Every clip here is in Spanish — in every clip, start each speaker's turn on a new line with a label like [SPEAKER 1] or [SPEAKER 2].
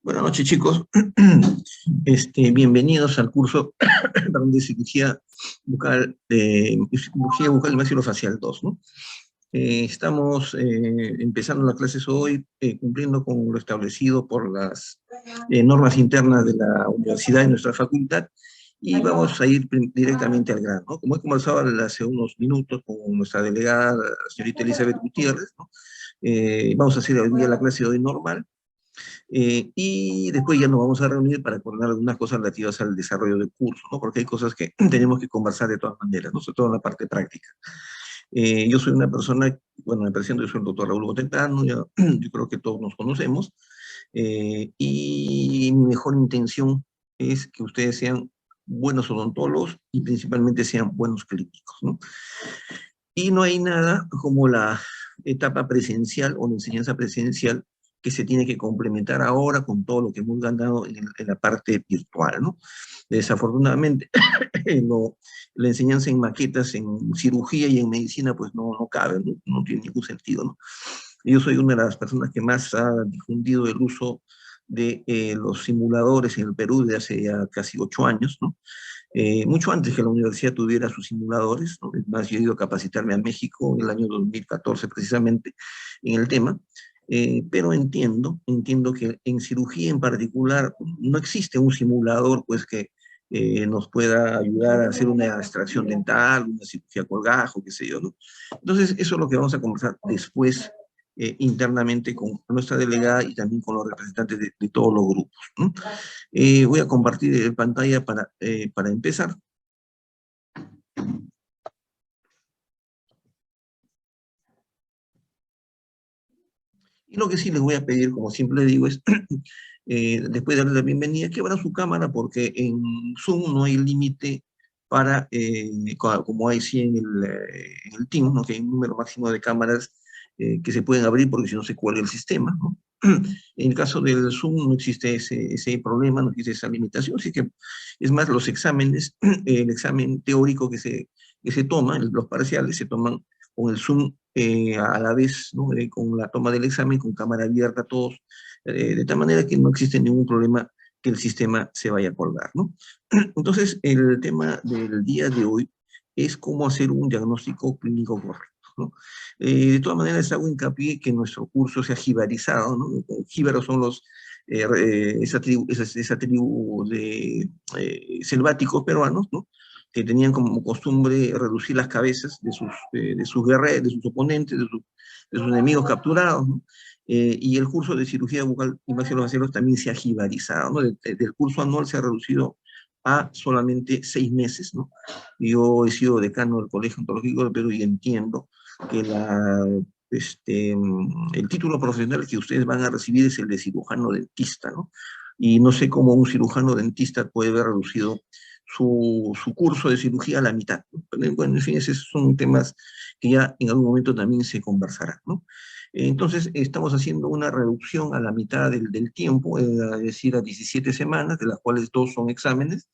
[SPEAKER 1] Buenas noches, chicos. Bienvenidos al curso perdón, de cirugía bucal y maxilofacial 2, ¿no? Estamos empezando las clases hoy, cumpliendo con lo establecido por las normas internas de la universidad y nuestra facultad, y vamos a ir directamente al grano, ¿no? Como he conversado hace unos minutos con nuestra delegada, la señorita Elizabeth Gutiérrez, ¿no? Vamos a hacer hoy día la clase de hoy normal. Y después ya nos vamos a reunir para coordinar algunas cosas relativas al desarrollo del curso, ¿no? Porque hay cosas que tenemos que conversar de todas maneras, ¿no? Sobre todo en la parte práctica. Yo soy una persona, bueno, me presento, yo soy el doctor Raúl Botentano, yo creo que todos nos conocemos, y mi mejor intención es que ustedes sean buenos odontólogos y principalmente sean buenos clínicos, ¿no? Y no hay nada como la etapa presencial o la enseñanza presencial que se tiene que complementar ahora con todo lo que hemos ganado en la parte virtual, ¿no? Desafortunadamente, la enseñanza en maquetas, en cirugía y en medicina, pues no cabe, no tiene ningún sentido, ¿no? Yo soy una de las personas que más ha difundido el uso de los simuladores en el Perú desde hace ya casi 8 años, ¿no? Mucho antes que la universidad tuviera sus simuladores, ¿no? Es más, yo he ido a capacitarme a México en el año 2014 precisamente en el tema, pero entiendo que en cirugía en particular no existe un simulador pues que nos pueda ayudar a hacer una extracción dental, una cirugía colgajo, qué sé yo, ¿no? Entonces, eso es lo que vamos a conversar después internamente con nuestra delegada y también con los representantes de todos los grupos, ¿no? Voy a compartir pantalla para empezar. Y lo que sí les voy a pedir, como siempre digo, es, después de darle la bienvenida, que abran su cámara, porque en Zoom no hay límite para, como hay sí en el Teams, ¿no? Que hay un número máximo de cámaras que se pueden abrir, porque si no se cuelga el sistema, ¿no? En el caso del Zoom no existe ese problema, no existe esa limitación, así que, es más, los exámenes, el examen teórico que se toma, los parciales, se toman con el Zoom a la vez, ¿no? Con la toma del examen, con cámara abierta, todos, de tal manera que no existe ningún problema que el sistema se vaya a colgar, ¿no? Entonces, el tema del día de hoy es cómo hacer un diagnóstico clínico correcto, ¿no? De todas maneras, hago hincapié que nuestro curso se ha jibarizado, ¿no? Jíbaros son esa tribu de selváticos peruanos, ¿no? Que tenían como costumbre reducir las cabezas de sus guerreros, de sus oponentes, de sus enemigos capturados, ¿no? Y el curso de cirugía bucal y maxilofacial también se ha jibarizado, ¿no? Del curso anual se ha reducido a solamente 6 meses, ¿no? Yo he sido decano del Colegio Ontológico del Perú y entiendo que el título profesional que ustedes van a recibir es el de cirujano dentista, ¿no? Y no sé cómo un cirujano dentista puede haber reducido su curso de cirugía a la mitad, ¿no? Pero, bueno, en fin, esos son temas que ya en algún momento también se conversarán, ¿no? Entonces, estamos haciendo una reducción a la mitad del tiempo, es decir, a 17 semanas, de las cuales 2 son exámenes,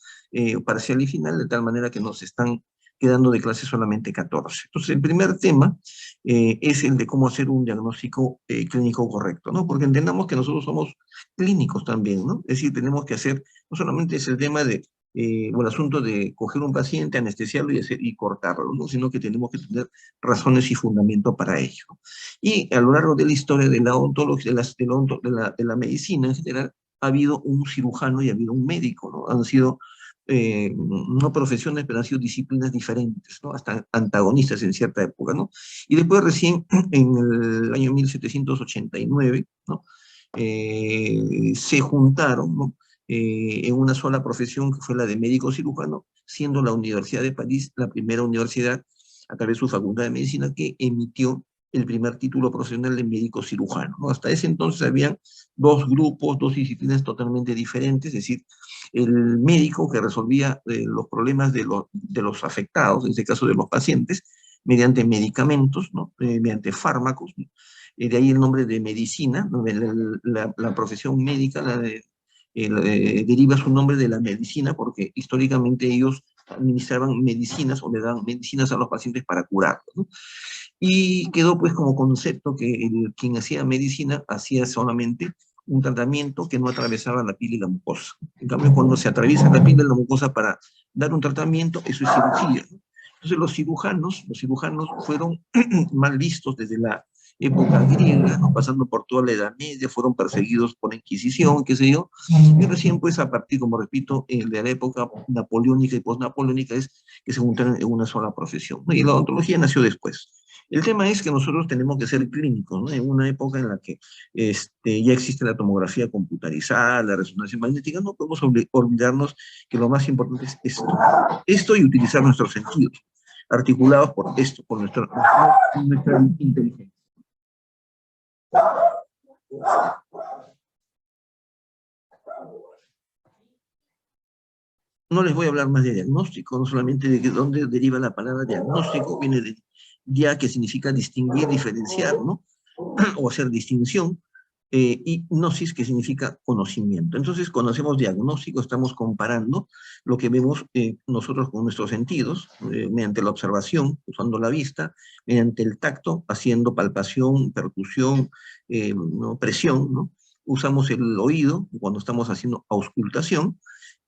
[SPEAKER 1] parcial y final, de tal manera que nos están quedando de clase solamente 14. Entonces, el primer tema es el de cómo hacer un diagnóstico clínico correcto, ¿no? Porque entendamos que nosotros somos clínicos también, ¿no? Es decir, tenemos que hacer, no solamente es el tema o el asunto de coger un paciente, anestesiarlo y cortarlo, ¿no? Sino que tenemos que tener razones y fundamento para ello. Y a lo largo de la historia de la odontología, de la medicina en general, ha habido un cirujano y ha habido un médico, ¿no? Han sido no profesiones, pero han sido disciplinas diferentes, ¿no? Hasta antagonistas en cierta época, ¿no? Y después recién, en el año 1789, ¿no? Se juntaron, ¿no? En una sola profesión que fue la de médico cirujano, siendo la Universidad de París la primera universidad, a través de su facultad de medicina, que emitió el primer título profesional de médico cirujano, ¿no? Hasta ese entonces habían 2 grupos, 2 disciplinas totalmente diferentes, es decir, el médico que resolvía los problemas de los afectados, en este caso de los pacientes, mediante medicamentos, ¿no? Mediante fármacos, ¿no? De ahí el nombre de medicina, ¿no? La profesión médica deriva su nombre de la medicina, porque históricamente ellos administraban medicinas o le daban medicinas a los pacientes para curarlos, ¿no? Y quedó pues como concepto que quien hacía medicina hacía solamente un tratamiento que no atravesaba la piel y la mucosa. En cambio, cuando se atraviesa la piel y la mucosa para dar un tratamiento, eso es cirugía, ¿no? Entonces los cirujanos fueron mal vistos desde la época griega, ¿no? Pasando por toda la Edad Media, fueron perseguidos por la Inquisición, qué sé yo, y recién pues a partir, como repito, de la época napoleónica y postnapoleónica es que se juntaron en una sola profesión, ¿no? Y la odontología nació después. El tema es que nosotros tenemos que ser clínicos, ¿no? En una época en la que ya existe la tomografía computarizada, la resonancia magnética, no podemos olvidarnos que lo más importante es esto y utilizar nuestros sentidos, articulados por esto, por nuestra inteligencia. No les voy a hablar más de diagnóstico, no solamente de dónde deriva la palabra diagnóstico, viene de dia, que significa distinguir, diferenciar, ¿no? O hacer distinción, y gnosis, que significa conocimiento. Entonces, cuando hacemos diagnóstico, estamos comparando lo que vemos nosotros con nuestros sentidos, mediante la observación, usando la vista, mediante el tacto, haciendo palpación, percusión, ¿no? Presión, ¿no? Usamos el oído cuando estamos haciendo auscultación.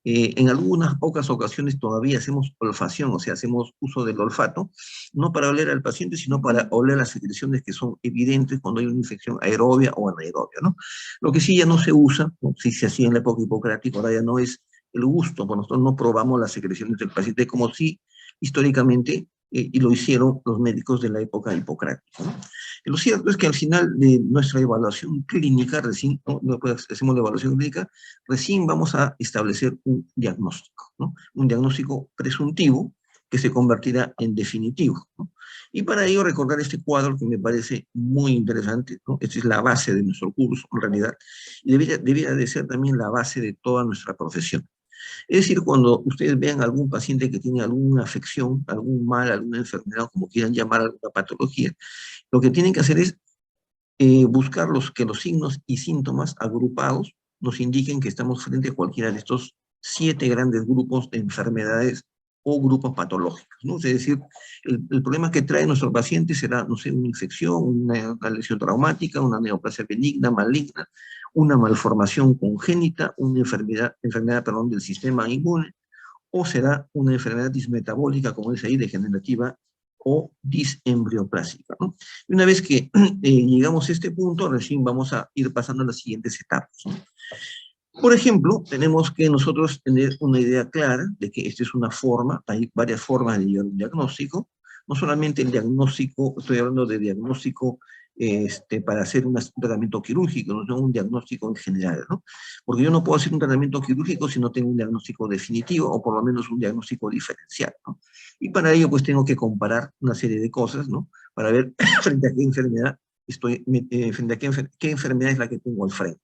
[SPEAKER 1] En algunas pocas ocasiones todavía hacemos olfacción, o sea, hacemos uso del olfato, no para oler al paciente, sino para oler las secreciones que son evidentes cuando hay una infección aerobia o anaerobia, ¿no? Lo que sí ya no se usa, ¿no? Sí se hacía en la época hipocrática, ahora ya no es el gusto, pues nosotros no probamos las secreciones del paciente como si históricamente, y lo hicieron los médicos de la época hipocrática, ¿no? Lo cierto es que al final de nuestra evaluación clínica, recién, ¿no? Después hacemos la evaluación clínica, recién vamos a establecer un diagnóstico, ¿no? Un diagnóstico presuntivo que se convertirá en definitivo, ¿no? Y para ello recordar este cuadro que me parece muy interesante, ¿no? Esta es la base de nuestro curso, en realidad, y debería de ser también la base de toda nuestra profesión. Es decir, cuando ustedes vean a algún paciente que tiene alguna afección, algún mal, alguna enfermedad, como quieran llamar, alguna patología, lo que tienen que hacer es buscar que los signos y síntomas agrupados nos indiquen que estamos frente a cualquiera de estos 7 grandes grupos de enfermedades o grupos patológicos, ¿no? Es decir, el problema que trae nuestro paciente será, no sé, una infección, una lesión traumática, una neoplasia benigna, maligna, una malformación congénita, una enfermedad, perdón, del sistema inmune, o será una enfermedad dismetabólica, como dice ahí, degenerativa o disembrioplásica, ¿no? Y una vez que llegamos a este punto, recién vamos a ir pasando a las siguientes etapas, ¿no? Por ejemplo, tenemos que nosotros tener una idea clara de que esta es una forma, hay varias formas de llevar un diagnóstico, no solamente el diagnóstico, estoy hablando de diagnóstico para hacer un tratamiento quirúrgico, no un diagnóstico en general, ¿no? Porque yo no puedo hacer un tratamiento quirúrgico si no tengo un diagnóstico definitivo o por lo menos un diagnóstico diferencial, ¿no? Y para ello pues tengo que comparar una serie de cosas, ¿no? Para ver frente a qué enfermedad frente a qué enfermedad es la que tengo al frente.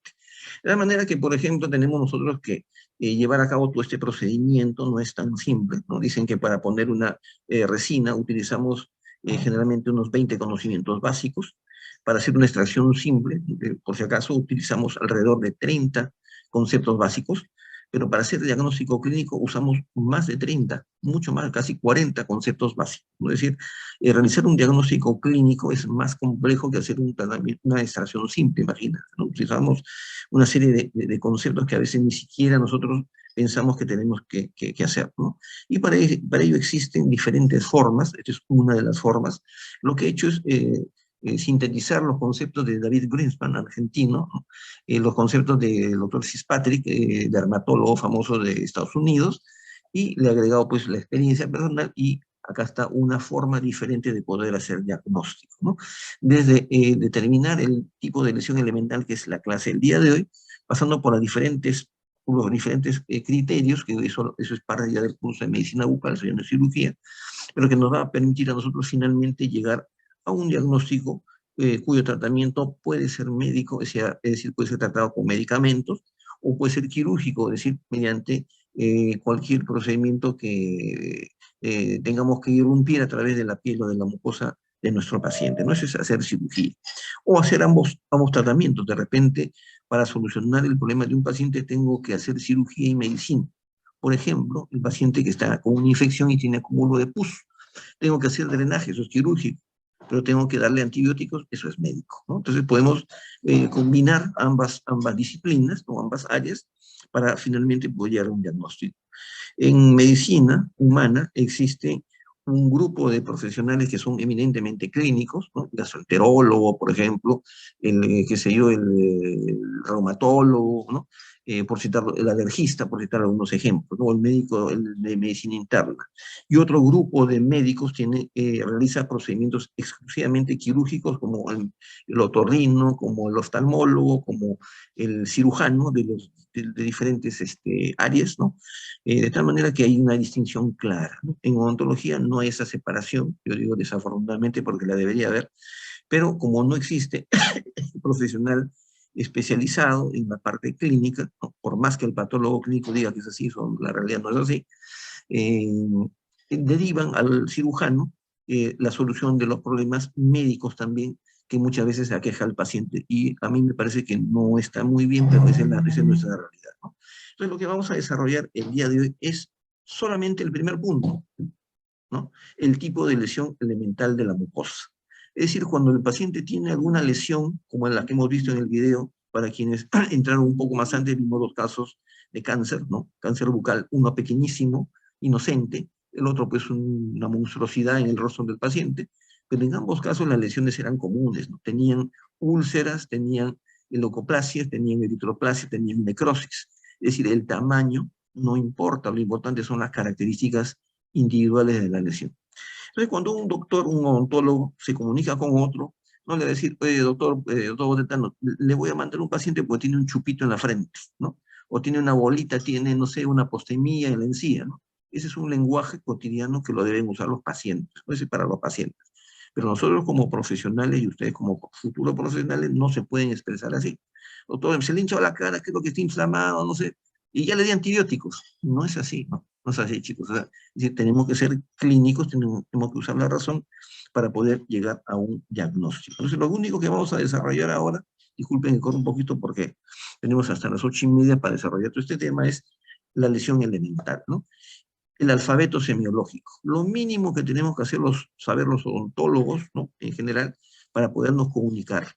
[SPEAKER 1] De la manera que, por ejemplo, tenemos nosotros que llevar a cabo todo este procedimiento no es tan simple, ¿no? Dicen que para poner una resina utilizamos generalmente unos 20 conocimientos básicos. Para hacer una extracción simple, por si acaso, utilizamos alrededor de 30 conceptos básicos, pero para hacer diagnóstico clínico usamos más de 30, mucho más, casi 40 conceptos básicos. Es decir, realizar un diagnóstico clínico es más complejo que hacer una extracción simple, imagínate, ¿no? Utilizamos una serie de conceptos que a veces ni siquiera nosotros pensamos que tenemos que hacer, ¿no? Y para ello existen diferentes formas, esta es una de las formas. Lo que he hecho es sintetizar los conceptos de David Greenspan, argentino, ¿no? Los conceptos del doctor Fitzpatrick, dermatólogo famoso de Estados Unidos, y le he agregado pues la experiencia personal, y acá está una forma diferente de poder hacer diagnóstico, ¿no? Desde determinar el tipo de lesión elemental que es la clase del día de hoy, pasando por los diferentes criterios, que eso es parte ya del curso de medicina bucal, soy una cirugía, pero que nos va a permitir a nosotros finalmente llegar a un diagnóstico cuyo tratamiento puede ser médico, es decir, puede ser tratado con medicamentos, o puede ser quirúrgico, es decir, mediante cualquier procedimiento que tengamos que irrumpir a través de la piel o de la mucosa de nuestro paciente, ¿no? Eso es hacer cirugía. O hacer ambos tratamientos. De repente, para solucionar el problema de un paciente, tengo que hacer cirugía y medicina. Por ejemplo, el paciente que está con una infección y tiene acúmulo de pus, tengo que hacer drenaje, eso es quirúrgico. pero tengo que darle antibióticos, eso es médico, ¿no? Entonces podemos combinar ambas disciplinas, o ambas áreas, para finalmente poder llegar a un diagnóstico. En medicina humana existe un grupo de profesionales que son eminentemente clínicos, ¿no? El gastroenterólogo, por ejemplo, qué sé yo, el reumatólogo, ¿no? Por citar, el alergista, por citar algunos ejemplos, ¿no? El médico de medicina interna. Y otro grupo de médicos realiza procedimientos exclusivamente quirúrgicos, como el otorrino, como el oftalmólogo, como el cirujano de diferentes áreas, ¿no? De tal manera que hay una distinción clara, ¿no? En odontología no hay esa separación, yo digo desafortunadamente porque la debería haber, pero como no existe profesional especializado en la parte clínica, ¿no? Por más que el patólogo clínico diga que es así, la realidad no es así, eh, derivan al cirujano la solución de los problemas médicos también, que muchas veces aqueja al paciente. Y a mí me parece que no está muy bien, pero esa es nuestra realidad, ¿no? Entonces, lo que vamos a desarrollar el día de hoy es solamente el primer punto, ¿no? El tipo de lesión elemental de la mucosa. Es decir, cuando el paciente tiene alguna lesión, como la que hemos visto en el video, para quienes entraron un poco más antes, vimos dos casos de cáncer, ¿no? Cáncer bucal, uno pequeñísimo, inocente, el otro pues una monstruosidad en el rostro del paciente, pero en ambos casos las lesiones eran comunes, ¿no? Tenían úlceras, tenían leucoplasias, tenían eritroplasias, tenían necrosis. Es decir, el tamaño no importa, lo importante son las características individuales de la lesión. Entonces, cuando un doctor, un odontólogo, se comunica con otro, no le va a decir, oye, doctor Botetano, le voy a mandar un paciente porque tiene un chupito en la frente, ¿no? O tiene una bolita, tiene, no sé, una postemilla en la encía, ¿no? Ese es un lenguaje cotidiano que lo deben usar los pacientes, no es para los pacientes. Pero nosotros como profesionales y ustedes como futuros profesionales no se pueden expresar así. Doctor, se le hincha la cara, creo que está inflamado, no sé, y ya le di antibióticos. No es así, ¿no? No es así, chicos. O sea, es decir, tenemos que ser clínicos, tenemos que usar la razón para poder llegar a un diagnóstico. Entonces, lo único que vamos a desarrollar ahora, disculpen que corro un poquito porque tenemos hasta las 8:30 para desarrollar todo este tema, es la lesión elemental, ¿no? El alfabeto semiológico. Lo mínimo que tenemos que hacer saber los odontólogos, ¿no? En general, para podernos comunicar.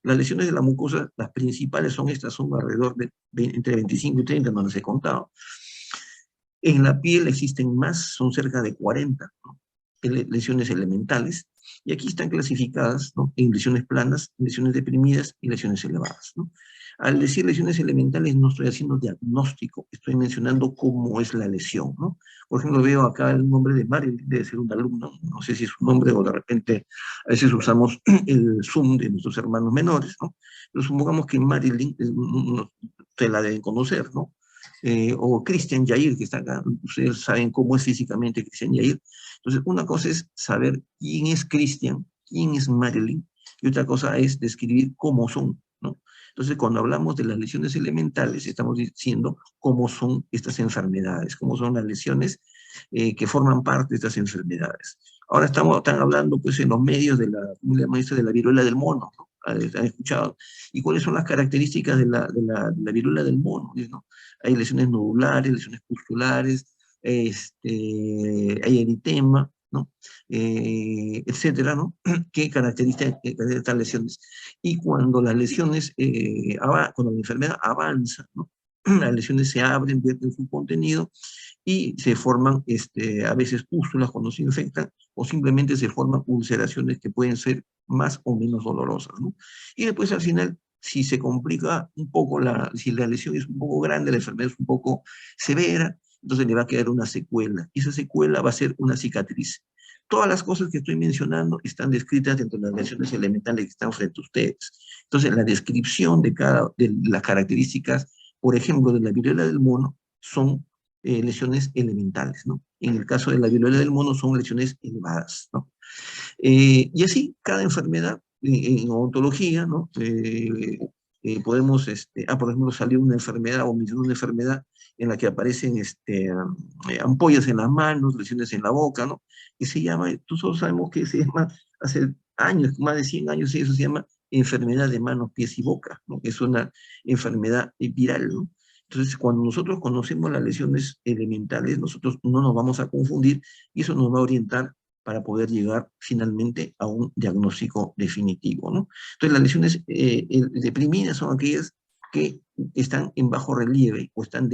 [SPEAKER 1] Las lesiones de la mucosa, las principales son estas, son alrededor de entre 25 y 30, no les he contado. En la piel existen más, son cerca de 40, ¿no? Lesiones elementales, y aquí están clasificadas, ¿no? En lesiones planas, lesiones deprimidas y lesiones elevadas, ¿no? Al decir lesiones elementales no estoy haciendo diagnóstico, estoy mencionando cómo es la lesión, ¿no? Por ejemplo, veo acá el nombre de Marilyn, debe ser un alumno, no sé si es su nombre o de repente a veces usamos el Zoom de nuestros hermanos menores, ¿no? Pero supongamos que Marilyn, ustedes la deben conocer, ¿no? O Cristian Yair, que está acá, ustedes saben cómo es físicamente Cristian Yair. Entonces, una cosa es saber quién es Cristian, quién es Marilyn, y otra cosa es describir cómo son, ¿no? Entonces, cuando hablamos de las lesiones elementales, estamos diciendo cómo son estas enfermedades, cómo son las lesiones que forman parte de estas enfermedades. Ahora están hablando, pues, en los medios de de la viruela del mono, ¿no? ¿Han escuchado? ¿Y cuáles son las características de la viruela del mono? ¿No? Hay lesiones nodulares, lesiones pustulares, hay eritema, ¿no? Etcétera, ¿no? ¿Qué caracteriza estas lesiones? Y cuando las lesiones, cuando la enfermedad avanza, ¿no? Las lesiones se abren, vierten su contenido y se forman a veces pústulas cuando se infectan o simplemente se forman ulceraciones que pueden ser más o menos dolorosas, ¿no? Y después al final, si se complica un poco, si la lesión es un poco grande, la enfermedad es un poco severa, entonces le va a quedar una secuela. Y esa secuela va a ser una cicatriz. Todas las cosas que estoy mencionando están descritas dentro de las lesiones elementales que están frente a ustedes. Entonces, la descripción de las características, por ejemplo, de la viruela del mono, son lesiones elementales, ¿no? En el caso de la viruela del mono son lesiones elevadas, ¿no? Y así, cada enfermedad, en odontología, ¿no? Podemos, por ejemplo, salió una enfermedad o mencionó una enfermedad en la que aparecen ampollas en las manos, lesiones en la boca, ¿no? Que se llama, todos sabemos que se llama, hace años, más de 100 años, eso se llama enfermedad de manos, pies y boca, ¿no? Es una enfermedad viral, ¿no? Entonces, cuando nosotros conocemos las lesiones elementales, nosotros no nos vamos a confundir y eso nos va a orientar para poder llegar finalmente a un diagnóstico definitivo, ¿no? Entonces, las lesiones deprimidas son aquellas que están en bajo relieve o están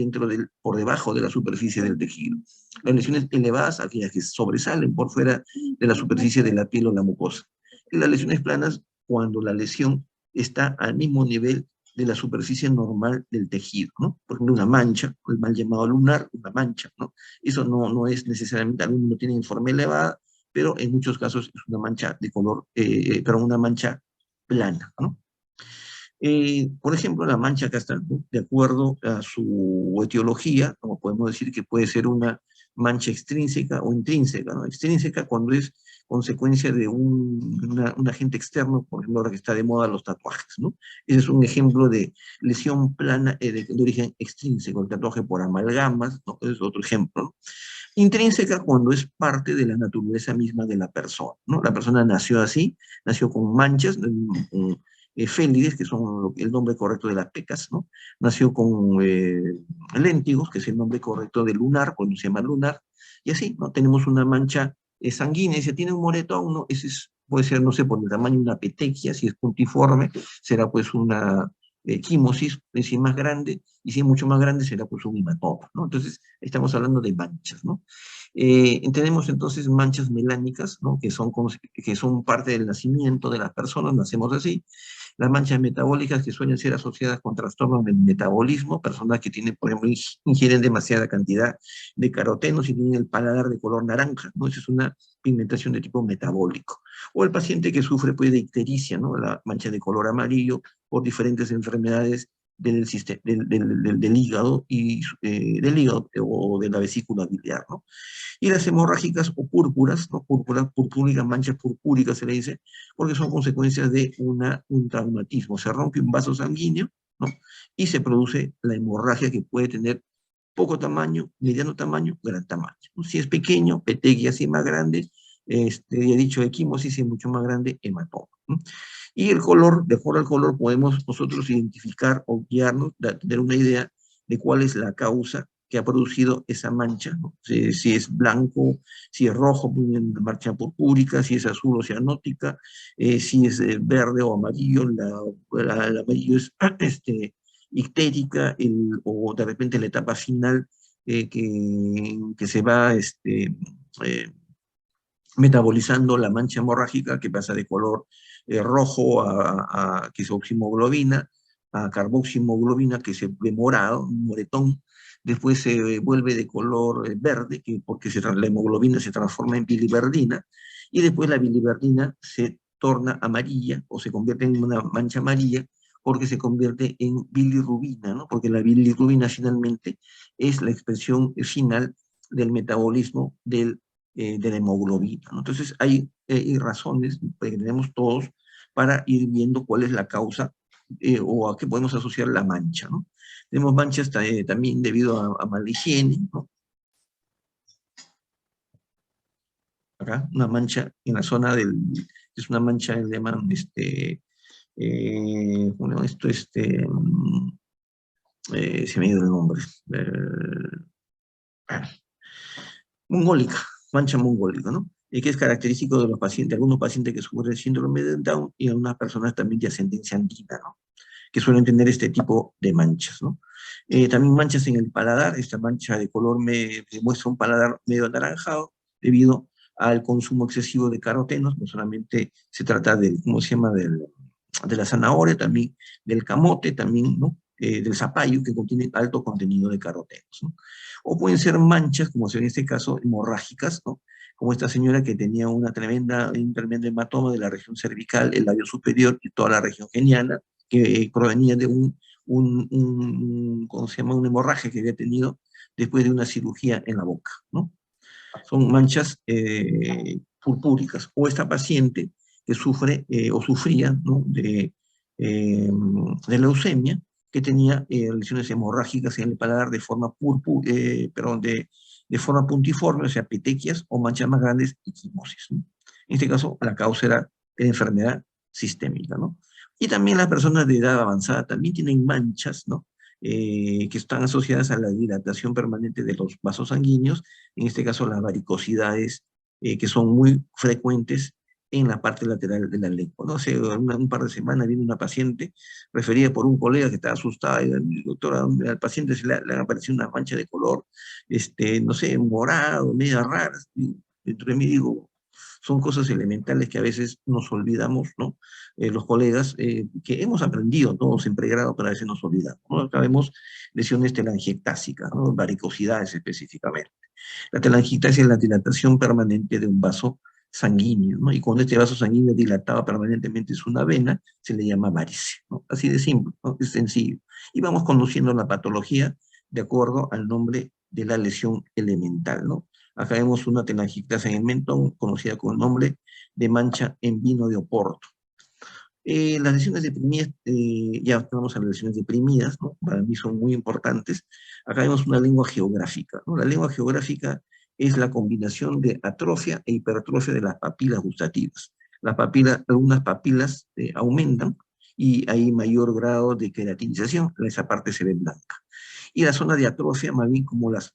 [SPEAKER 1] por debajo de la superficie del tejido. Las lesiones elevadas, aquellas que sobresalen por fuera de la superficie de la piel o la mucosa. Y las lesiones planas, cuando la lesión está al mismo nivel de la superficie normal del tejido, ¿no? Por ejemplo, una mancha, el mal llamado lunar, una mancha, ¿no? Eso no es necesariamente, alguno no tiene informe elevada, pero en muchos casos es una mancha de color, pero una mancha plana, ¿no? Por ejemplo, la mancha acá está, ¿no? De acuerdo a su etiología, como podemos decir que puede ser una mancha extrínseca o intrínseca, ¿no? Extrínseca cuando es consecuencia de un agente externo, por ejemplo, ahora que está de moda los tatuajes, ¿no? Ese es un ejemplo de lesión plana de origen extrínseco, el tatuaje por amalgamas, ¿no? Ese es otro ejemplo, ¿no? Intrínseca cuando es parte de la naturaleza misma de la persona, ¿no? La persona nació así, nació con manchas, félides, que son el nombre correcto de las pecas, ¿no? Nació con léntigos, que es el nombre correcto de lunar, cuando se llama lunar, y así, ¿no? Tenemos una mancha sanguínea, y si tiene un moretón, ¿no? Puede ser, no sé, por el tamaño de una petequia, si es puntiforme, será pues una quimosis, si es más grande, y si es mucho más grande será pues un hematoma, ¿no? Entonces, estamos hablando de manchas, ¿no? Tenemos entonces manchas melánicas, ¿no? Que son parte del nacimiento de las personas, nacemos así. Las manchas metabólicas que suelen ser asociadas con trastornos del metabolismo, personas que tienen, por ejemplo, ingieren demasiada cantidad de carotenos y tienen el paladar de color naranja, ¿no? Esa es una pigmentación de tipo metabólico. O el paciente que sufre pues, de ictericia, ¿no? La mancha de color amarillo por diferentes enfermedades del hígado o de la vesícula biliar, ¿no? Y las hemorrágicas o púrpuras, ¿no? Purpúricas, manchas purpúricas se le dice, porque son consecuencias de un traumatismo. Se rompe un vaso sanguíneo, ¿no? Y se produce la hemorragia que puede tener poco tamaño, mediano tamaño, gran tamaño. Si es pequeño, petequia, si es más grande, ya he dicho equimosis, si es mucho más grande, hematoma, ¿no? Y el color, de acuerdo al color, podemos nosotros identificar o guiarnos, tener una idea de cuál es la causa que ha producido esa mancha, ¿no? Si es blanco, si es rojo, una mancha purpúrica, si es azul o cianótica, si es verde o amarillo, el amarillo es ictérica, o de repente la etapa final que se va eh, metabolizando la mancha hemorrágica que pasa de color rojo que es oximoglobina, a carboximoglobina que se ve morado, un moretón, después se vuelve de color verde, porque la hemoglobina se transforma en biliverdina, y después la biliverdina se torna amarilla o se convierte en una mancha amarilla porque se convierte en bilirrubina, ¿no? Porque la bilirrubina finalmente es la expresión final del metabolismo de la hemoglobina, ¿no? Entonces hay razones que tenemos todos para ir viendo cuál es la causa o a qué podemos asociar la mancha, ¿no? Tenemos manchas también debido a mala higiene, ¿no? Acá, una mancha en la zona es una mancha, le llaman, bueno, esto, se me ha ido el nombre, ah, mongólica, mancha mongólica, ¿no? Y que es característico de los pacientes, algunos pacientes que sufren síndrome de Down y algunas personas también de ascendencia andina, ¿no? Que suelen tener este tipo de manchas, ¿no? También manchas en el paladar, esta mancha de color muestra un paladar medio anaranjado debido al consumo excesivo de carotenos, no solamente se trata del, ¿cómo se llama?, de la zanahoria, también del camote, también, ¿no? Del zapallo, que contiene alto contenido de carotenos, ¿no? O pueden ser manchas, como en este caso, hemorrágicas, ¿no? Como esta señora que tenía un tremendo hematoma de la región cervical, el labio superior y toda la región geniana, que provenía de ¿cómo se llama?, una hemorragia que había tenido después de una cirugía en la boca, ¿no? Son manchas purpúricas. O esta paciente que sufre o sufría, ¿no?, de leucemia, que tenía lesiones hemorrágicas en el paladar de forma de forma puntiforme, o sea, petequias o manchas más grandes y quimosis, ¿no? En este caso, la causa era de la enfermedad sistémica, ¿no? Y también las personas de edad avanzada también tienen manchas, ¿no? Que están asociadas a la dilatación permanente de los vasos sanguíneos, en este caso las varicosidades que son muy frecuentes en la parte lateral de la lengua, ¿no? Hace un par de semanas vino una paciente referida por un colega que estaba asustada, y doctora, al paciente le han aparecido una mancha de color, no sé, morado, media rara, y dentro de mí digo, son cosas elementales que a veces nos olvidamos, ¿no? Los colegas, que hemos aprendido todos en pregrado, pero a veces nos olvidamos, ¿no? Sabemos lesiones telangiectásicas, ¿no? Varicosidades específicamente. La telangiectasia es la dilatación permanente de un vaso sanguíneo, ¿no? Y cuando este vaso sanguíneo dilatado permanentemente es una vena, se le llama varice, ¿no? Así de simple, ¿no? Es sencillo. Y vamos conociendo la patología de acuerdo al nombre de la lesión elemental, ¿no? Acá vemos una telangiectasia en el mentón, conocida con el nombre de mancha en vino de Oporto. Las lesiones deprimidas, ya estamos a las lesiones deprimidas, ¿no? Para mí son muy importantes. Acá vemos una lengua geográfica, ¿no? La lengua geográfica es la combinación de atrofia e hipertrofia de las papilas gustativas. Algunas papilas aumentan y hay mayor grado de queratinización, esa parte se ve blanca. Y la zona de atrofia, más bien como las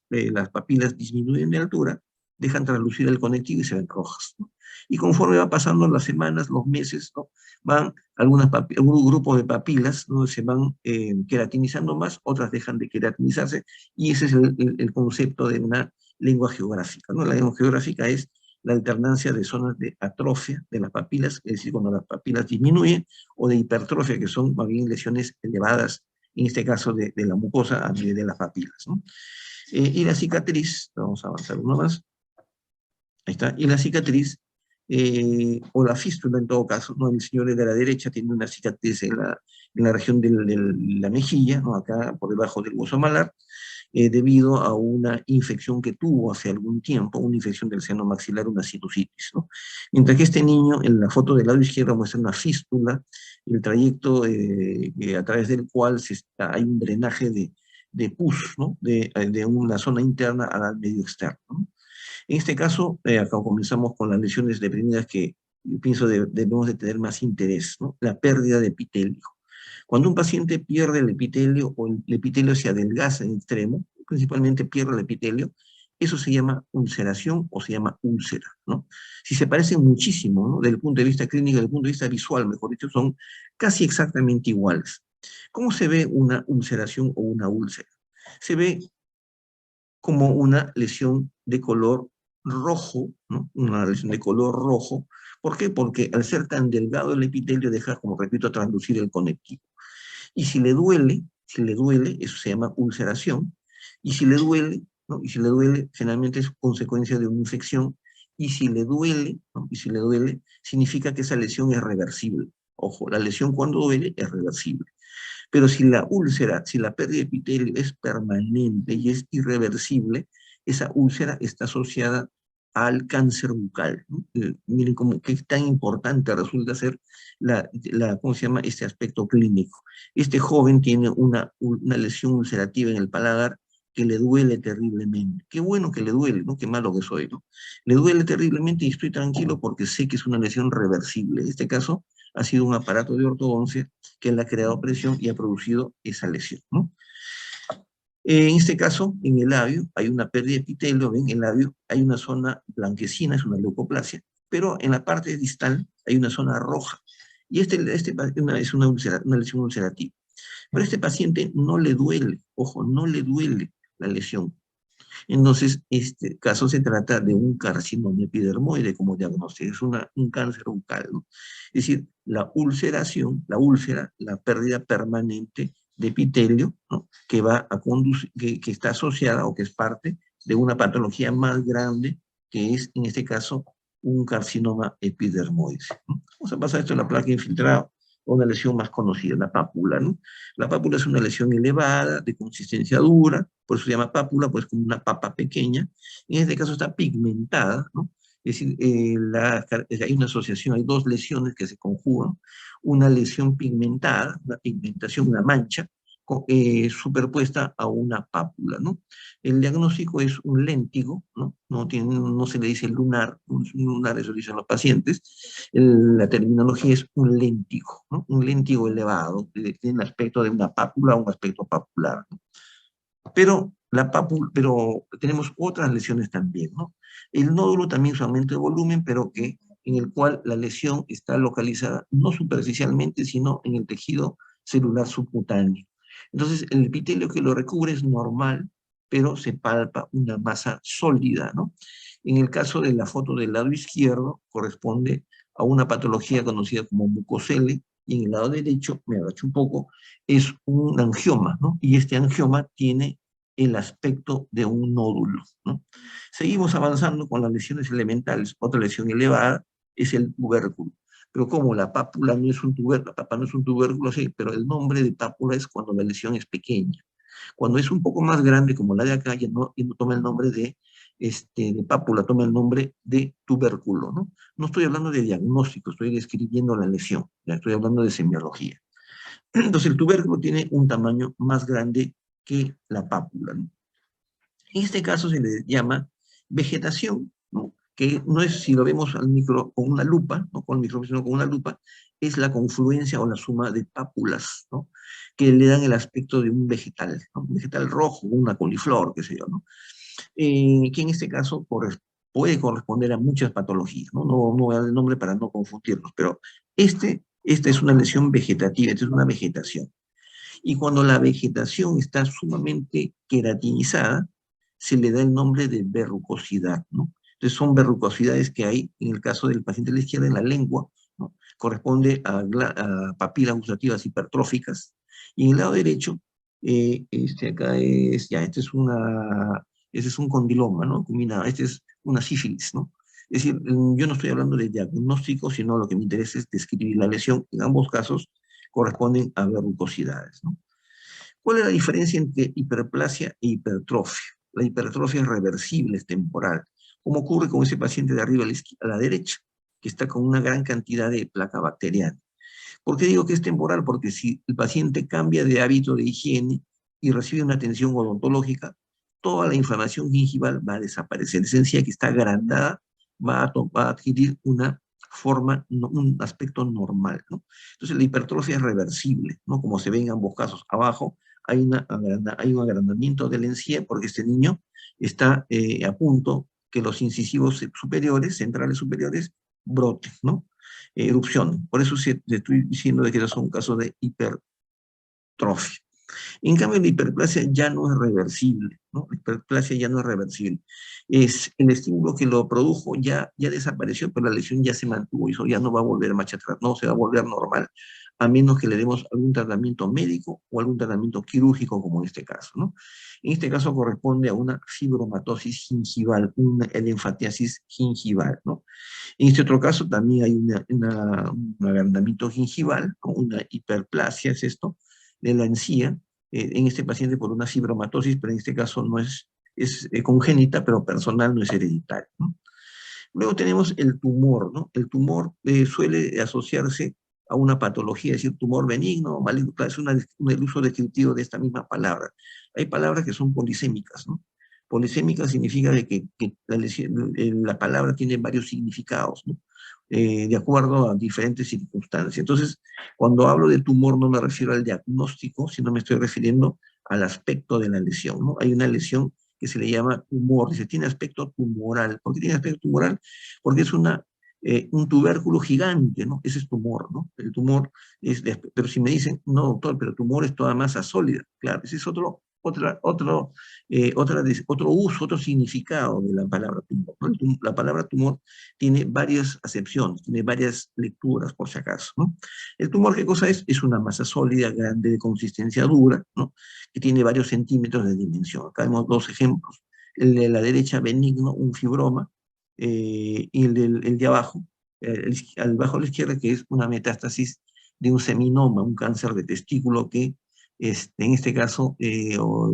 [SPEAKER 1] papilas disminuyen de altura, dejan traslucir el conectivo y se ven rojas, ¿no? Y conforme va pasando las semanas, los meses, ¿no? Van algún grupo de papilas, ¿no? Se van queratinizando más, otras dejan de queratinizarse, y ese es el concepto de una lengua geográfica, ¿no? La lengua geográfica es la alternancia de zonas de atrofia de las papilas, es decir, cuando las papilas disminuyen, o de hipertrofia, que son más bien lesiones elevadas, en este caso de la mucosa a nivel de las papilas, ¿no? Y la cicatriz, vamos a avanzar uno más, ahí está, y la cicatriz, o la fístula en todo caso, ¿no? El señor de la derecha tiene una cicatriz en la región de la mejilla, ¿no? Acá por debajo del hueso malar, debido a una infección que tuvo hace algún tiempo, una infección del seno maxilar, una sinusitis, ¿no? Mientras que este niño, en la foto del lado izquierdo, muestra una fístula, el trayecto a través del cual hay un drenaje de pus, ¿no? De una zona interna al medio externo, ¿no? En este caso, acá comenzamos con las lesiones deprimidas que yo pienso debemos de tener más interés, ¿no? La pérdida de epitelio. Cuando un paciente pierde el epitelio o el epitelio se adelgaza en extremo, principalmente pierde el epitelio, eso se llama ulceración o se llama úlcera, ¿no? Si se parecen muchísimo, ¿no? Desde el punto de vista clínico, desde el punto de vista visual, mejor dicho, son casi exactamente iguales. ¿Cómo se ve una ulceración o una úlcera? Se ve como una lesión de color rojo, ¿no? Una lesión de color rojo. ¿Por qué? Porque al ser tan delgado el epitelio deja, como repito, traslucir el conectivo. Y si le duele, eso se llama ulceración. Y si le duele, ¿no? Y si le duele, generalmente es consecuencia de una infección. Y si le duele, ¿no? Y si le duele, significa que esa lesión es reversible. Ojo, la lesión cuando duele es reversible. Pero si la úlcera, si la pérdida de epitelio es permanente y es irreversible, esa úlcera está asociada al cáncer bucal, ¿no? Miren cómo qué tan importante resulta ser ¿cómo se llama? Este aspecto clínico. Este joven tiene una lesión ulcerativa en el paladar que le duele terriblemente. Qué bueno que le duele, ¿no? Qué malo que soy, ¿no? Le duele terriblemente y estoy tranquilo porque sé que es una lesión reversible. En este caso, ha sido un aparato de ortodoncia que le ha creado presión y ha producido esa lesión, ¿no? En este caso, en el labio hay una pérdida de epitelio, ven, en el labio hay una zona blanquecina, es una leucoplasia, pero en la parte distal hay una zona roja. Y es una lesión ulcerativa. Pero a este paciente no le duele, ojo, no le duele la lesión. Entonces, este caso se trata de un carcinoma epidermoide como diagnóstico, es un cáncer bucal, ¿no? Es decir, la ulceración, la úlcera, la pérdida permanente de epitelio, ¿no? Que va a conducir, que está asociada o que es parte de una patología más grande, que es, en este caso, un carcinoma epidermoide, ¿no? Vamos a pasar esto a la placa infiltrada, o una lesión más conocida, la pápula, ¿no? La pápula es una lesión elevada, de consistencia dura, por eso se llama pápula, pues como una papa pequeña. En este caso está pigmentada, ¿no? Es decir, hay una asociación, hay dos lesiones que se conjugan, una lesión pigmentada, una pigmentación, una mancha, superpuesta a una pápula, ¿no? El diagnóstico es un léntigo, ¿no? No se le dice lunar, un lunar, eso dicen los pacientes. La terminología es un léntigo, ¿no? Un léntigo elevado, tiene el aspecto de una pápula o un aspecto papular, ¿no? Pero tenemos otras lesiones también, ¿no? El nódulo también su aumento de volumen, pero que en el cual la lesión está localizada no superficialmente, sino en el tejido celular subcutáneo. Entonces, el epitelio que lo recubre es normal, pero se palpa una masa sólida, ¿no? En el caso de la foto del lado izquierdo, corresponde a una patología conocida como mucosele, y en el lado derecho, me agacho un poco, es un angioma, ¿no? Y este angioma tiene el aspecto de un nódulo, ¿no? Seguimos avanzando con las lesiones elementales. Otra lesión elevada es el tubérculo. Pero como la pápula no es un tubérculo, la papa no es un tubérculo, sí, pero el nombre de pápula es cuando la lesión es pequeña. Cuando es un poco más grande, como la de acá, ya no toma el nombre de pápula, toma el nombre de tubérculo, ¿no? No estoy hablando de diagnóstico, estoy describiendo la lesión, ya estoy hablando de semiología. Entonces el tubérculo tiene un tamaño más grande que la pápula, ¿no? En este caso se le llama vegetación, ¿no? Que no es, si lo vemos al micro, con una lupa, no con el microscopio, sino con una lupa, es la confluencia o la suma de pápulas, ¿no? Que le dan el aspecto de un vegetal, ¿no? Un vegetal rojo, una coliflor, qué sé yo, ¿no? Que en este caso puede corresponder a muchas patologías, ¿no? No voy a dar el nombre para no confundirnos, pero esta es una lesión vegetativa, esta es una vegetación. Y cuando la vegetación está sumamente queratinizada, se le da el nombre de verrucosidad, ¿no? Entonces son verrucosidades que hay, en el caso del paciente de la izquierda, en la lengua, ¿no? Corresponde a papilas gustativas hipertróficas. Y en el lado derecho, acá es, ya, este es un condiloma, ¿no? Combinado, este es una sífilis, ¿no? Es decir, yo no estoy hablando de diagnóstico, sino lo que me interesa es describir la lesión. En ambos casos corresponden a verrucosidades, ¿no? ¿Cuál es la diferencia entre hiperplasia e hipertrofia? La hipertrofia es reversible, es temporal, como ocurre con ese paciente de arriba a la derecha, que está con una gran cantidad de placa bacteriana. ¿Por qué digo que es temporal? Porque si el paciente cambia de hábito de higiene y recibe una atención odontológica, toda la inflamación gingival va a desaparecer. Es sencilla que está agrandada, va a adquirir una forma, un aspecto normal, ¿no? Entonces la hipertrofia es reversible, ¿no? Como se ve en ambos casos. Abajo hay un agrandamiento de la encía porque este niño está a punto que los incisivos superiores, centrales superiores, broten, ¿no? Erupción. Por eso te estoy diciendo de que es un caso de hipertrofia. En cambio, la hiperplasia ya no es reversible, ¿no? La hiperplasia ya no es reversible. Es el estímulo que lo produjo ya desapareció, pero la lesión ya se mantuvo y eso ya no va a volver a marcha atrás, no se va a volver normal, a menos que le demos algún tratamiento médico o algún tratamiento quirúrgico, como en este caso, ¿no? En este caso corresponde a una fibromatosis gingival, una linfatiasis gingival, ¿no? En este otro caso también hay un agrandamiento gingival, ¿no? Una hiperplasia es esto, de la encía, en este paciente por una fibromatosis, pero en este caso no es congénita, pero personal, no es hereditario, ¿no? Luego tenemos el tumor, ¿no? El tumor suele asociarse a una patología, es decir, tumor benigno, maligno, es el uso descriptivo de esta misma palabra. Hay palabras que son polisémicas, ¿no? Polisémica significa que la palabra tiene varios significados, ¿no? De acuerdo a diferentes circunstancias. Entonces, cuando hablo de tumor no me refiero al diagnóstico, sino me estoy refiriendo al aspecto de la lesión, ¿no? Hay una lesión que se le llama tumor, dice, tiene aspecto tumoral. ¿Por qué tiene aspecto tumoral? Porque es un tubérculo gigante, ¿no? Ese es tumor, ¿no? El tumor pero si me dicen, no, doctor, pero tumor es toda masa sólida, claro, ese es otro uso, otro significado de la palabra tumor, ¿no? La palabra tumor tiene varias acepciones, tiene varias lecturas, por si acaso, ¿no? El tumor, ¿qué cosa es? Es una masa sólida, grande, de consistencia dura, ¿no? Que tiene varios centímetros de dimensión. Acá vemos dos ejemplos. El de la derecha benigno, un fibroma, y el de abajo, al bajo a la izquierda, que es una metástasis de un seminoma, un cáncer de testículo que en este caso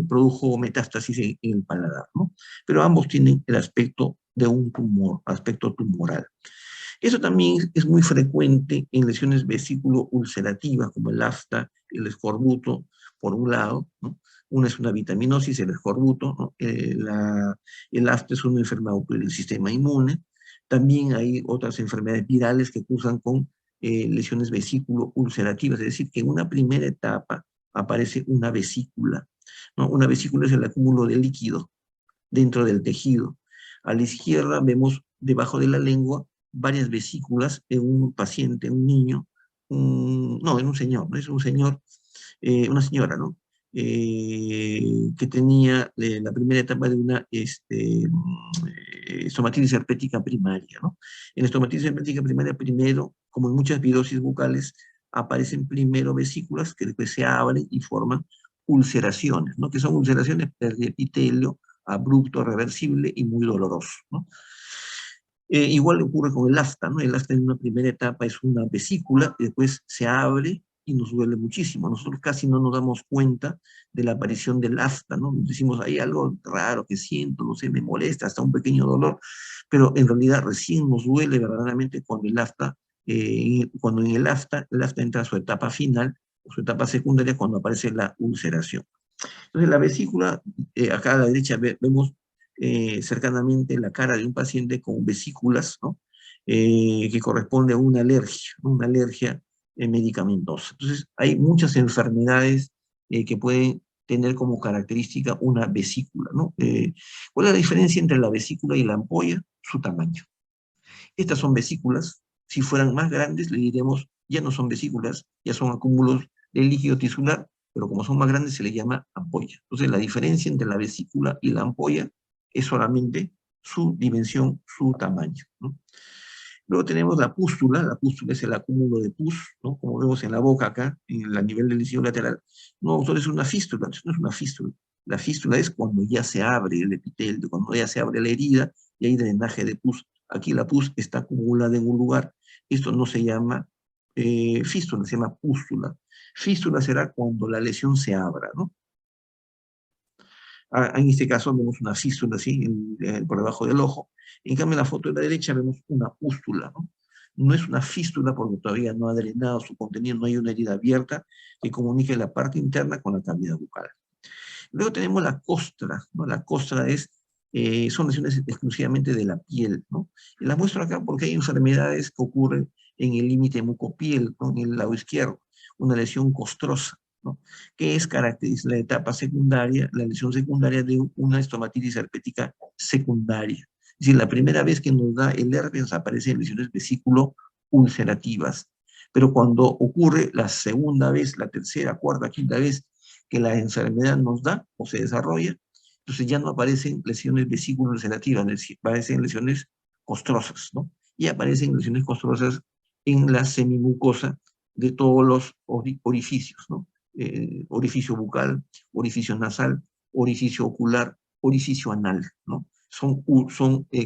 [SPEAKER 1] produjo metástasis en el paladar, ¿no? Pero ambos tienen el aspecto de un tumor, aspecto tumoral. Eso también es muy frecuente en lesiones vesículo-ulcerativas, como el afta, el escorbuto, por un lado, ¿no? Una es una vitaminosis, el escorbuto, ¿no? El afta es una enfermedad del sistema inmune. También hay otras enfermedades virales que cursan con lesiones vesículo-ulcerativas, es decir, que en una primera etapa aparece una vesícula, ¿no? Una vesícula es el acúmulo de líquido dentro del tejido. A la izquierda vemos debajo de la lengua varias vesículas en un paciente, un niño, no, en un señor, ¿no? Es un señor, una señora, ¿no? Que tenía la primera etapa de una estomatitis herpética primaria, ¿no? En la estomatitis herpética primaria, primero, como en muchas virosis bucales, aparecen primero vesículas que después se abren y forman ulceraciones, ¿no? Que son ulceraciones de epitelio abrupto, reversible y muy doloroso, ¿no? Igual ocurre con el afta, ¿no? El afta en una primera etapa es una vesícula, y después se abre y nos duele muchísimo. Nosotros casi no nos damos cuenta de la aparición del afta, ¿no? Decimos, hay algo raro que siento, no sé, me molesta, hasta un pequeño dolor, pero en realidad recién nos duele verdaderamente cuando cuando en el afta entra a su etapa final, o su etapa secundaria, cuando aparece la ulceración. Entonces, la vesícula, acá a la derecha vemos cercanamente la cara de un paciente con vesículas, ¿no? Que corresponde a una alergia medicamentosa. Entonces, hay muchas enfermedades que pueden tener como característica una vesícula, ¿no? ¿Cuál es la diferencia entre la vesícula y la ampolla? Su tamaño. Estas son vesículas. Si fueran más grandes, le diremos, ya no son vesículas, ya son acúmulos de líquido tisular, pero como son más grandes se le llama ampolla. Entonces la diferencia entre la vesícula y la ampolla es solamente su dimensión, su tamaño, ¿no? Luego tenemos la pústula es el acúmulo de pus, ¿no? Como vemos en la boca acá, en el nivel del lisillo lateral. No, doctor, es una fístula, entonces no es una fístula. La fístula es cuando ya se abre el epitelio, cuando ya se abre la herida y hay drenaje de pus. Aquí la pus está acumulada en un lugar. Esto no se llama fístula, se llama pústula. Fístula será cuando la lesión se abra, ¿no? En este caso vemos una fístula así, por debajo del ojo. En cambio, en la foto de la derecha vemos una pústula, ¿no? No es una fístula porque todavía no ha drenado su contenido, no hay una herida abierta que comunique la parte interna con la cavidad bucal. Luego tenemos la costra, ¿no? La costra son lesiones exclusivamente de la piel, ¿no? Y las muestro acá porque hay enfermedades que ocurren en el límite mucopiel, ¿no? En el lado izquierdo, una lesión costrosa, ¿no? Que es característica la etapa secundaria, la lesión secundaria de una estomatitis herpética secundaria. Es decir, la primera vez que nos da el herpes aparecen lesiones vesículo ulcerativas, pero cuando ocurre la segunda vez, la tercera, cuarta, quinta vez que la enfermedad nos da o se desarrolla, entonces ya no aparecen lesiones vesículo ulcerativas, aparecen lesiones costrosas, ¿no? Y aparecen lesiones costrosas en la semimucosa de todos los orificios, ¿no? Orificio bucal, orificio nasal, orificio ocular, orificio anal, ¿no? Son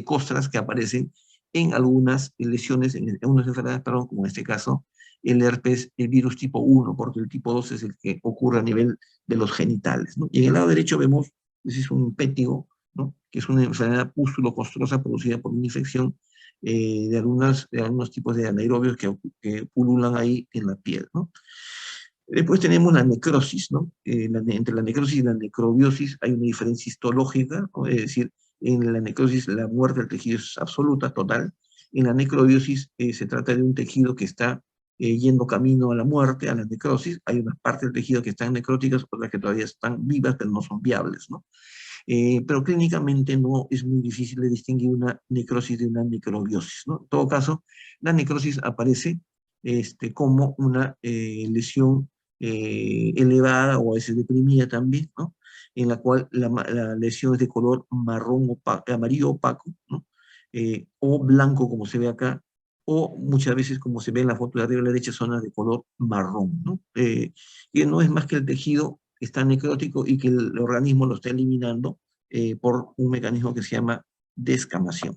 [SPEAKER 1] costras que aparecen en algunas lesiones, en algunas enfermedades, perdón, como en este caso el herpes, el virus tipo 1, porque el tipo 2 es el que ocurre a nivel de los genitales, ¿no? Y en el lado derecho vemos, ese es un pétigo, ¿no? Que es una enfermedad pústulo-costrosa producida por una infección de algunos tipos de anaerobios que pululan ahí en la piel, ¿no? Después tenemos la necrosis, ¿no? Entre la necrosis y la necrobiosis hay una diferencia histológica, ¿no? Es decir, en la necrosis la muerte del tejido es absoluta, total. En la necrobiosis se trata de un tejido que está yendo camino a la muerte, a la necrosis. Hay unas partes del tejido que están necróticas, otras que todavía están vivas, pero no son viables, ¿no? Pero clínicamente no es muy difícil de distinguir una necrosis de una necrobiosis, ¿no? En todo caso, la necrosis aparece como una lesión elevada o a veces deprimida también, ¿no? En la cual la lesión es de color marrón opaco, amarillo opaco, ¿no? O blanco como se ve acá, o muchas veces como se ve en la foto de arriba a la derecha, zonas de color marrón, ¿no? Que no es más que el tejido está necrótico y que el organismo lo está eliminando por un mecanismo que se llama descamación.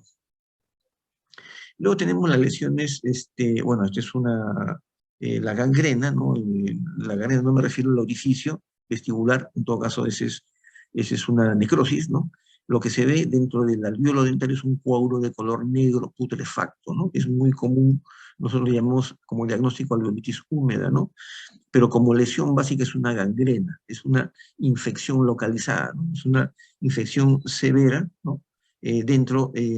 [SPEAKER 1] Luego tenemos las lesiones, bueno, esta es la gangrena, ¿no? La gangrena no me refiero al orificio vestibular, en todo caso ese es una necrosis, ¿no? Lo que se ve dentro del alvéolo dentario es un coágulo de color negro putrefacto, ¿no? Es muy común, nosotros le llamamos como diagnóstico alveolitis húmeda, ¿no? Pero como lesión básica es una gangrena, es una infección localizada, ¿no? Es una infección severa, ¿no?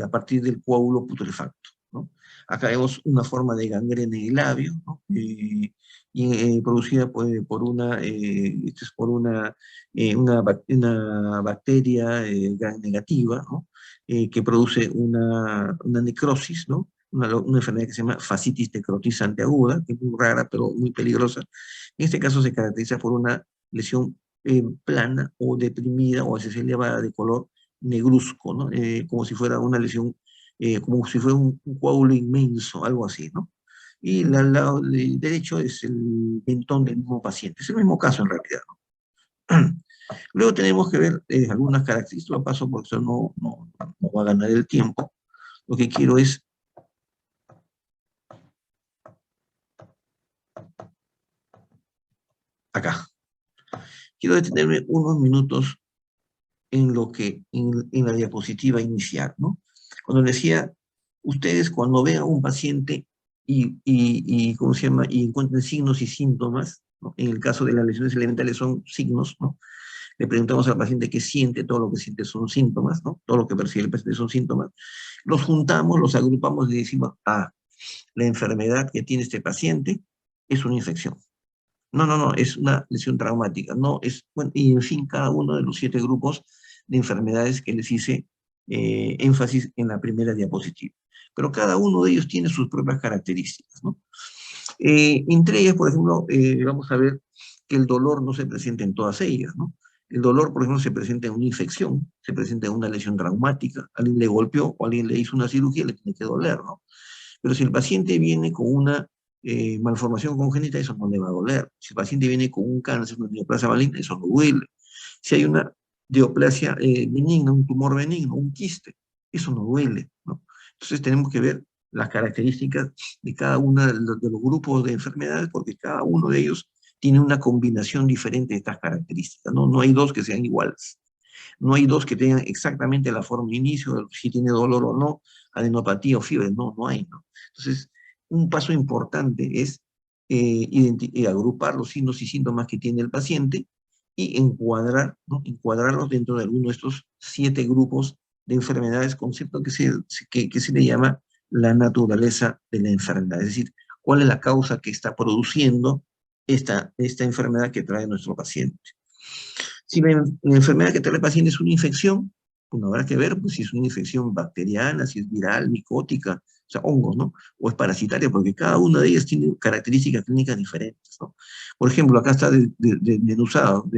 [SPEAKER 1] A partir del coágulo putrefacto, ¿no? Acá vemos una forma de gangrena en el labio, ¿no? Producida por una, esto es por una bacteria gram negativa, ¿no? Que produce una necrosis, ¿no? Una enfermedad que se llama fascitis necrotizante aguda, que es muy rara pero muy peligrosa. En este caso se caracteriza por una lesión plana o deprimida o a veces elevada de color negruzco, ¿no? Como si fuera una lesión, como si fuera un coágulo inmenso, algo así, ¿no? Y el lado derecho es el mentón del mismo paciente. Es el mismo caso en realidad, ¿no? Luego tenemos que ver algunas características, lo paso porque eso no va a ganar el tiempo. Lo que quiero es, acá, quiero detenerme unos minutos en la diapositiva inicial, ¿no? Cuando decía, ustedes cuando vean a un paciente ¿cómo se llama? Y encuentren signos y síntomas, ¿no? En el caso de las lesiones elementales son signos, ¿no? Le preguntamos al paciente qué siente, todo lo que siente son síntomas, ¿no? Todo lo que percibe el paciente son síntomas. Los juntamos, los agrupamos y decimos, ah, la enfermedad que tiene este paciente es una infección. No, es una lesión traumática, no es, bueno, y en fin, cada uno de los 7 grupos de enfermedades que les hice énfasis en la primera diapositiva. Pero cada uno de ellos tiene sus propias características, ¿no? Entre ellas, por ejemplo, vamos a ver que el dolor no se presenta en todas ellas, ¿no? El dolor, por ejemplo, se presenta en una infección, se presenta en una lesión traumática, alguien le golpeó o alguien le hizo una cirugía, le tiene que doler, ¿no? Pero si el paciente viene con una malformación congénita, eso no le va a doler. Si el paciente viene con un cáncer, una neoplasia maligna, eso no duele. Si hay una neoplasia benigna, un tumor benigno, un quiste, eso no duele, ¿no? Entonces tenemos que ver las características de cada uno de los grupos de enfermedades, porque cada uno de ellos tiene una combinación diferente de estas características, ¿no? No hay dos que sean iguales. No hay dos que tengan exactamente la forma de inicio, si tiene dolor o no, adenopatía o fiebre, no hay, ¿no? Entonces, un paso importante es agrupar los signos y síntomas que tiene el paciente y encuadrar, ¿no? Encuadrarlos dentro de alguno de estos 7 grupos de enfermedades, concepto que se le llama la naturaleza de la enfermedad, es decir, cuál es la causa que está produciendo esta enfermedad que trae nuestro paciente. Si la enfermedad que trae el paciente es una infección, pues habrá que ver pues, si es una infección bacteriana, si es viral, micótica, o sea, hongos, ¿no? O es parasitaria, porque cada una de ellas tiene características clínicas diferentes, ¿no? Por ejemplo, acá está desglosado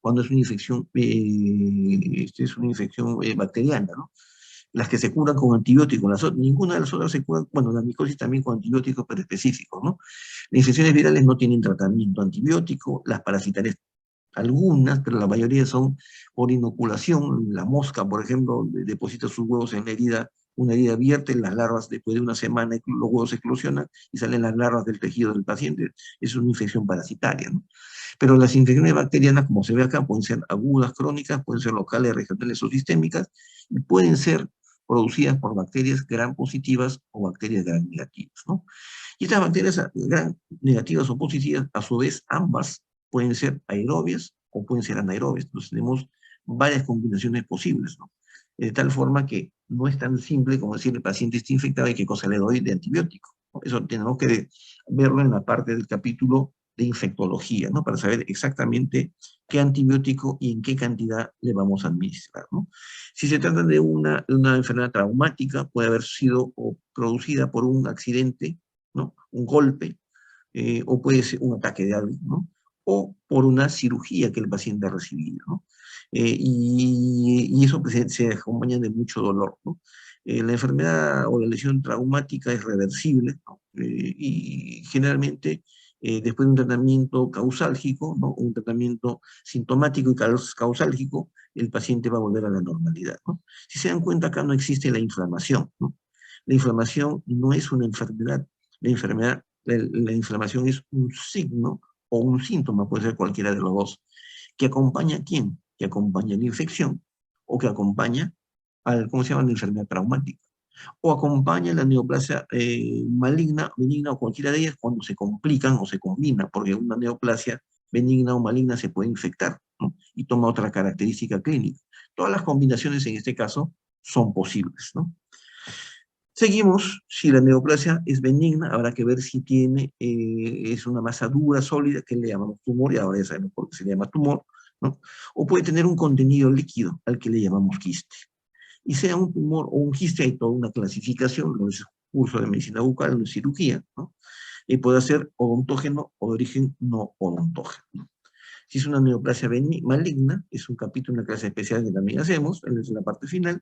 [SPEAKER 1] cuando es una infección, es una infección bacteriana, ¿no? Las que se curan con antibióticos, ninguna de las otras se curan, bueno, la micosis también con antibióticos, pero específicos, ¿no? Las infecciones virales no tienen tratamiento antibiótico, las parasitarias algunas, pero la mayoría son por inoculación. La mosca, por ejemplo, deposita sus huevos en la herida, una herida abierta, las larvas después de una semana los huevos eclosionan y salen las larvas del tejido del paciente. Es una infección parasitaria, ¿no? Pero las infecciones bacterianas, como se ve acá, pueden ser agudas, crónicas, pueden ser locales, regionales o sistémicas, y pueden ser producidas por bacterias gram positivas o bacterias gram negativas, ¿no? Y estas bacterias gram negativas o positivas, a su vez, ambas pueden ser aerobias o pueden ser anaerobias. Entonces tenemos varias combinaciones posibles, ¿no? De tal forma que no es tan simple como decir el paciente está infectado y qué cosa le doy de antibiótico, ¿no? Eso tenemos que verlo en la parte del capítulo de infectología, ¿no? Para saber exactamente qué antibiótico y en qué cantidad le vamos a administrar, ¿no? Si se trata de una enfermedad traumática, puede haber sido o producida por un accidente, ¿no? Un golpe, o puede ser un ataque de algo, ¿no? O por una cirugía que el paciente ha recibido, ¿no? Y eso pues, se acompaña de mucho dolor, ¿no? La enfermedad o la lesión traumática es reversible, ¿no? Y generalmente después de un tratamiento causálgico, ¿no? Un tratamiento sintomático y causálgico, el paciente va a volver a la normalidad, ¿no? Si se dan cuenta, acá no existe la inflamación, ¿no? La inflamación no es una enfermedad, la inflamación es un signo o un síntoma, puede ser cualquiera de los dos, que acompaña a quién, que acompaña a la infección o que acompaña ¿cómo se llama?, la enfermedad traumática, o acompaña la neoplasia maligna, benigna o cualquiera de ellas cuando se complican o se combinan, porque una neoplasia benigna o maligna se puede infectar, ¿no? Y toma otra característica clínica. Todas las combinaciones en este caso son posibles, ¿no? Seguimos, si la neoplasia es benigna, habrá que ver si tiene, es una masa dura, sólida, que le llamamos tumor, y ahora ya sabemos por qué se llama tumor, ¿no? O puede tener un contenido líquido, al que le llamamos quiste. Y sea un tumor o un quiste, hay toda una clasificación, no es curso de medicina bucal, no es cirugía, ¿no? Y puede ser odontógeno o de origen no odontógeno, ¿no? Si es una neoplasia maligna, es un capítulo, una clase especial que también hacemos, en la parte final,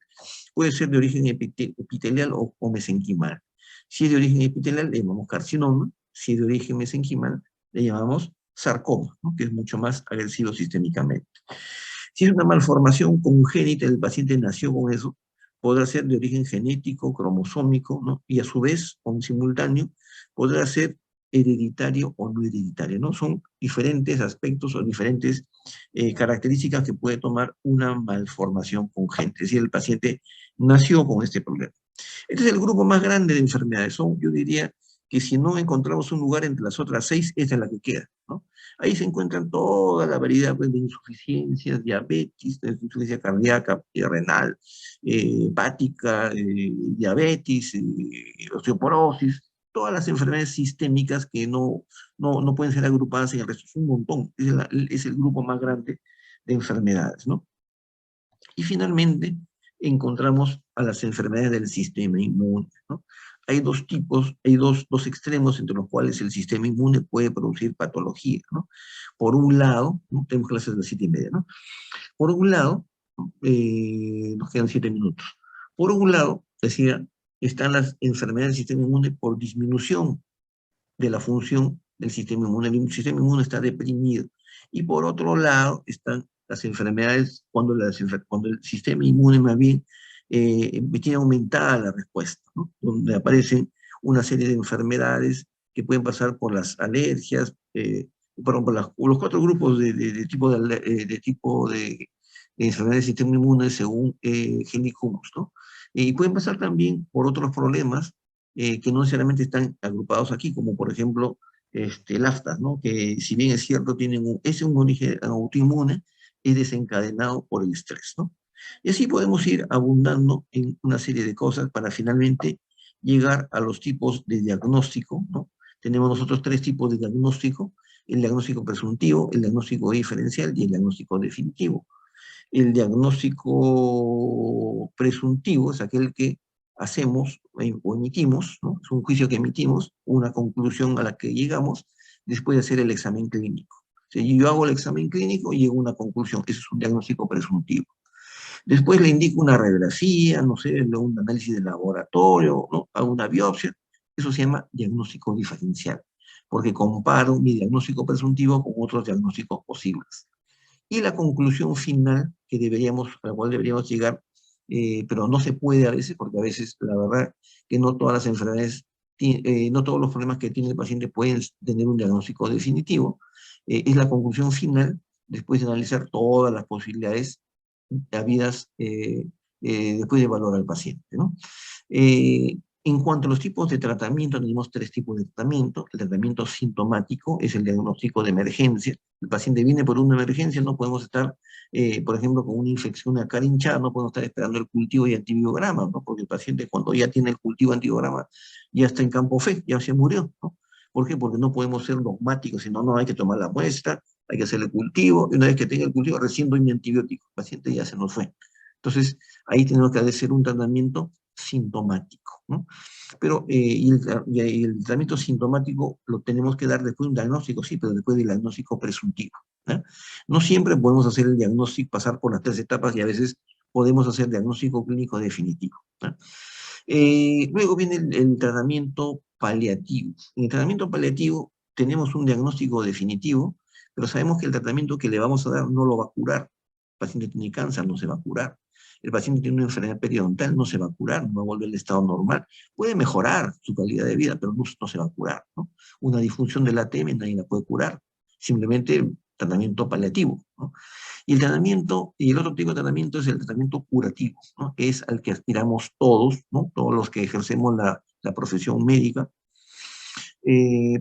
[SPEAKER 1] puede ser de origen epitelial o mesenquimal. Si es de origen epitelial, le llamamos carcinoma. Si es de origen mesenquimal, le llamamos sarcoma, ¿no? Que es mucho más agresivo sistémicamente. Si es una malformación congénita, el paciente nació con eso, podrá ser de origen genético, cromosómico, ¿no? Y a su vez, o en simultáneo, podrá ser hereditario o no hereditario, ¿no? Son diferentes aspectos o diferentes características que puede tomar una malformación congénita, es decir, el paciente nació con este problema. Este es el grupo más grande de enfermedades. Yo diría que si no encontramos un lugar entre las otras 6, esta es la que queda, ¿no? Ahí se encuentran toda la variedad, pues, de insuficiencias, diabetes, de insuficiencia cardíaca, renal, hepática, diabetes, osteoporosis, todas las enfermedades sistémicas que no pueden ser agrupadas en el resto. Es un montón, es el grupo más grande de enfermedades, ¿no? Y finalmente encontramos a las enfermedades del sistema inmune, ¿no? Hay dos tipos, hay dos extremos entre los cuales el sistema inmune puede producir patología, ¿no? Por un lado, ¿no? Tenemos clases de las 7:30, ¿no? Por un lado, nos quedan 7 minutos. Por un lado, decía, están las enfermedades del sistema inmune por disminución de la función del sistema inmune. El sistema inmune está deprimido. Y por otro lado están las enfermedades cuando el sistema inmune más bien tiene aumentada la respuesta, ¿no? Donde aparecen una serie de enfermedades que pueden pasar por las alergias, por los 4 grupos de enfermedades del sistema inmune según Henry Humus, ¿no? Y pueden pasar también por otros problemas que no necesariamente están agrupados aquí, como por ejemplo el aftas, ¿no? Que si bien es cierto, es un origen autoinmune, es desencadenado por el estrés, ¿no? Y así podemos ir abundando en una serie de cosas para finalmente llegar a los tipos de diagnóstico, ¿no? Tenemos nosotros 3 tipos de diagnóstico: el diagnóstico presuntivo, el diagnóstico diferencial y el diagnóstico definitivo. El diagnóstico presuntivo es aquel que hacemos o emitimos, ¿no? Es un juicio que emitimos, una conclusión a la que llegamos después de hacer el examen clínico. Si yo hago el examen clínico y llego a una conclusión, ese es un diagnóstico presuntivo. Después le indico una radiografía, no sé, un análisis de laboratorio, ¿no? Hago una biopsia, eso se llama diagnóstico diferencial, porque comparo mi diagnóstico presuntivo con otros diagnósticos posibles. Y la conclusión final a la cual deberíamos llegar, pero no se puede a veces, porque a veces la verdad que no todas las enfermedades, no todos los problemas que tiene el paciente pueden tener un diagnóstico definitivo, es la conclusión final después de analizar todas las posibilidades habidas después de evaluar al paciente, ¿no? En cuanto a los tipos de tratamiento, tenemos 3 tipos de tratamiento. El tratamiento sintomático es el diagnóstico de emergencia. El paciente viene por una emergencia, no podemos estar, por ejemplo, con una infección, una cara hinchada, no podemos estar esperando el cultivo y antibiograma, ¿no? Porque el paciente, cuando ya tiene el cultivo antibiograma, ya está en campo fe, ya se murió, ¿no? ¿Por qué? Porque no podemos ser dogmáticos, sino no hay que tomar la muestra, hay que hacer el cultivo, y una vez que tenga el cultivo, recién doy mi antibiótico, el paciente ya se nos fue. Entonces, ahí tenemos que hacer un tratamiento sintomático, ¿no? Pero el tratamiento sintomático lo tenemos que dar después de un diagnóstico, sí, pero después del diagnóstico presuntivo, ¿no? No siempre podemos hacer el diagnóstico, pasar por las 3 etapas, y a veces podemos hacer diagnóstico clínico definitivo, ¿no? Luego viene el tratamiento paliativo. En el tratamiento paliativo tenemos un diagnóstico definitivo, pero sabemos que el tratamiento que le vamos a dar no lo va a curar. El paciente tiene cáncer, no se va a curar. El paciente tiene una enfermedad periodontal, no se va a curar, no va a volver al estado normal. Puede mejorar su calidad de vida, pero no se va a curar, ¿no? Una disfunción del ATM nadie la puede curar. Simplemente tratamiento paliativo, ¿no? Y el otro tipo de tratamiento es el tratamiento curativo, ¿no? Que es al que aspiramos todos, ¿no? Todos los que ejercemos la profesión médica,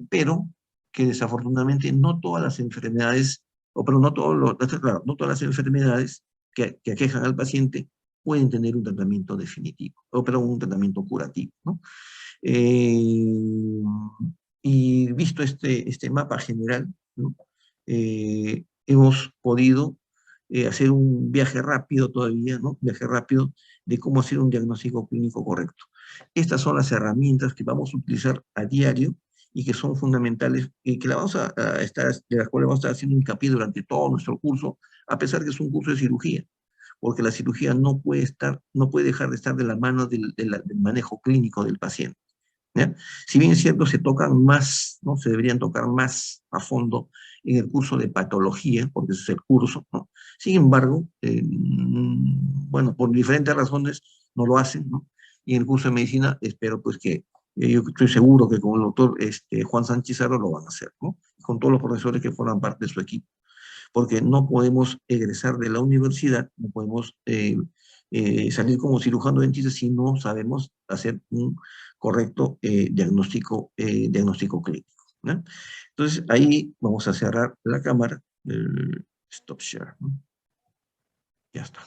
[SPEAKER 1] pero que desafortunadamente no todas las enfermedades, claro, no todas las enfermedades que aquejan al paciente pueden tener un tratamiento definitivo, pero un tratamiento curativo, ¿no? Eh, y visto este mapa general, ¿no? Hemos podido hacer un viaje rápido todavía, ¿no? Viaje rápido de cómo hacer un diagnóstico clínico correcto. Estas son las herramientas que vamos a utilizar a diario y que son fundamentales y que de las cuales vamos a estar haciendo hincapié durante todo nuestro curso, a pesar que es un curso de cirugía, porque la cirugía no puede dejar de estar de la mano del manejo clínico del paciente. ¿Ya? Si bien es cierto, se tocan más, ¿no? Se deberían tocar más a fondo en el curso de patología, porque ese es el curso, ¿no? Sin embargo, bueno, por diferentes razones no lo hacen, ¿no? Y en el curso de medicina espero pues que, yo estoy seguro que con el doctor Juan Sánchez Cerro lo van a hacer, ¿no? Con todos los profesores que forman parte de su equipo, porque no podemos egresar de la universidad, no podemos salir como cirujano dentista si no sabemos hacer un correcto diagnóstico clínico, ¿no? Entonces, ahí vamos a cerrar la cámara, stop share, ¿no? Ya está.